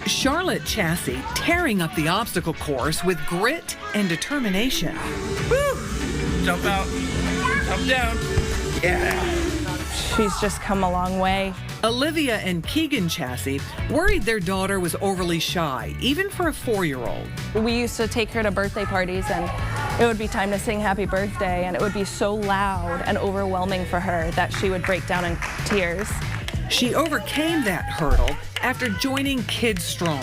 Charlotte Chassie tearing up the obstacle course with grit and determination. Woo! Jump out, jump down. Yeah. She's just come a long way. Olivia and Keegan Chassie worried their daughter was overly shy, even for a 4-year-old. We used to take her to birthday parties, and it would be time to sing happy birthday, and it would be so loud and overwhelming for her that she would break down in tears. She overcame that hurdle after joining Kids Strong,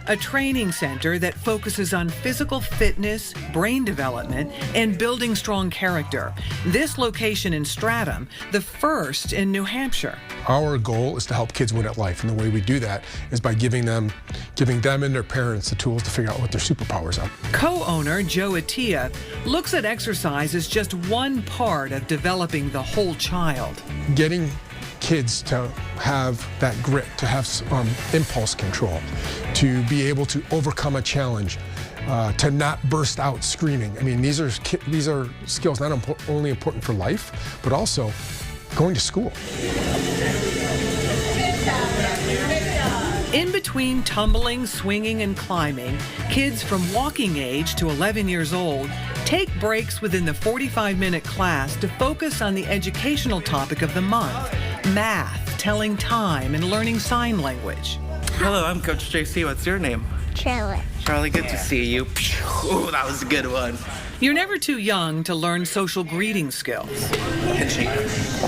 a training center that focuses on physical fitness, brain development, and building strong character. This location in Stratham, the first in New Hampshire. Our goal is to help kids win at life, and the way we do that is by giving them and their parents the tools to figure out what their superpowers are. Co-owner Joe Attia looks at exercise as just one part of developing the whole child. Getting kids to have that grit, to have impulse control, to be able to overcome a challenge, to not burst out screaming. I mean, these are skills not only important for life, but also going to school. In between tumbling, swinging, and climbing, kids from walking age to 11 years old take breaks within the 45-minute class to focus on the educational topic of the month: math, telling time, and learning sign language. Hello, I'm Coach JC. What's your name? Charlotte. Charlie, good to see you. Ooh, that was a good one. You're never too young to learn social greeting skills. Handshake.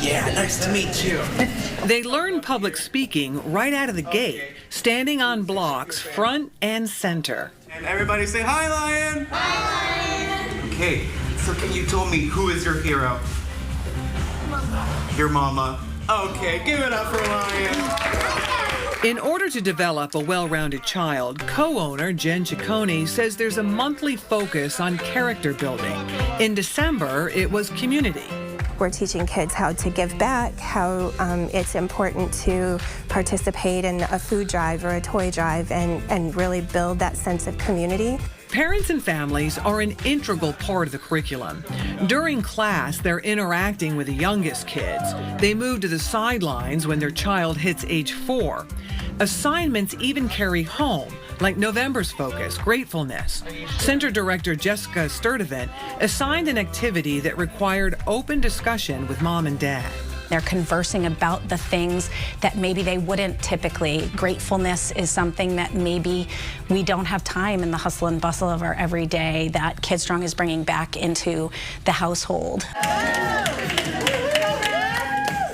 Yeah, nice to meet you. They learn public speaking right out of the gate, standing on blocks front and center. And everybody say, hi, Lion. Hi, Lion. Okay, so can you tell me who is your hero? Mama. Your mama. Okay, give it up for Lion. In order to develop a well-rounded child, co-owner Jen Ciccone says there's a monthly focus on character building. In December, it was community. We're teaching kids how to give back, how it's important to participate in a food drive or a toy drive and really build that sense of community. Parents and families are an integral part of the curriculum. During class, they're interacting with the youngest kids. They move to the sidelines when their child hits age 4. Assignments even carry home, like November's focus, gratefulness. Center Director Jessica Sturdivant assigned an activity that required open discussion with mom and dad. They're conversing about the things that maybe they wouldn't typically. Gratefulness is something that maybe we don't have time in the hustle and bustle of our everyday that Kids Strong is bringing back into the household.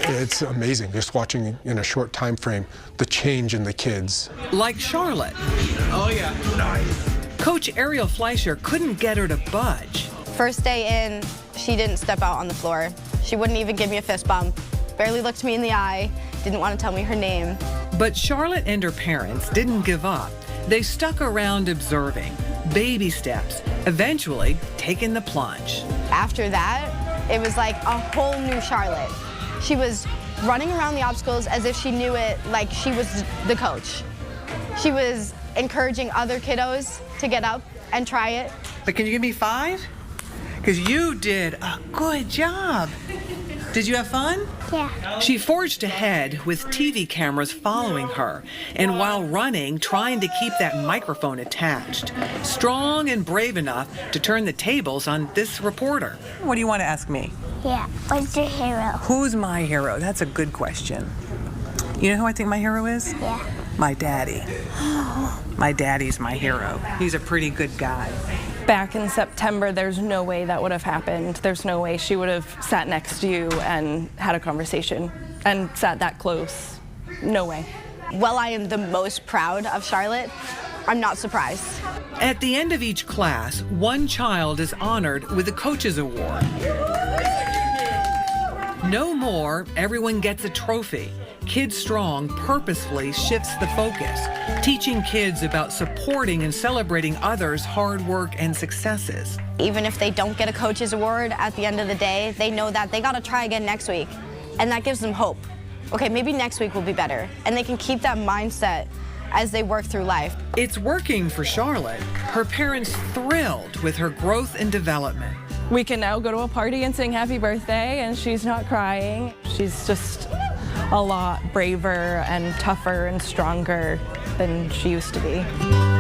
It's amazing just watching in a short time frame the change in the kids. Like Charlotte. Oh yeah, nice. Coach Ariel Fleischer couldn't get her to budge. First day in, she didn't step out on the floor. She wouldn't even give me a fist bump, barely looked me in the eye, didn't want to tell me her name. But Charlotte and her parents didn't give up. They stuck around observing, baby steps, eventually taking the plunge. After that, it was like a whole new Charlotte. She was running around the obstacles as if she knew it, like she was the coach. She was encouraging other kiddos to get up and try it. But can you give me 5? Because you did a good job. Did you have fun? Yeah. She forged ahead with TV cameras following her, and while running, trying to keep that microphone attached. Strong and brave enough to turn the tables on this reporter. What do you want to ask me? Yeah. What's your hero? Who's my hero? That's a good question. You know who I think my hero is? Yeah. My daddy. My daddy's my hero. He's a pretty good guy. Back in September, there's no way that would have happened. There's no way she would have sat next to you and had a conversation and sat that close. No way. While I am the most proud of Charlotte, I'm not surprised. At the end of each class, one child is honored with a Coach's Award. No more, everyone gets a trophy. Kids Strong purposefully shifts the focus, teaching kids about supporting and celebrating others' hard work and successes. Even if they don't get a coach's award at the end of the day, they know that they gotta try again next week. And that gives them hope. Okay, maybe next week will be better. And they can keep that mindset as they work through life. It's working for Charlotte. Her parents thrilled with her growth and development. We can now go to a party and sing happy birthday, and she's not crying. She's just a lot braver and tougher and stronger than she used to be.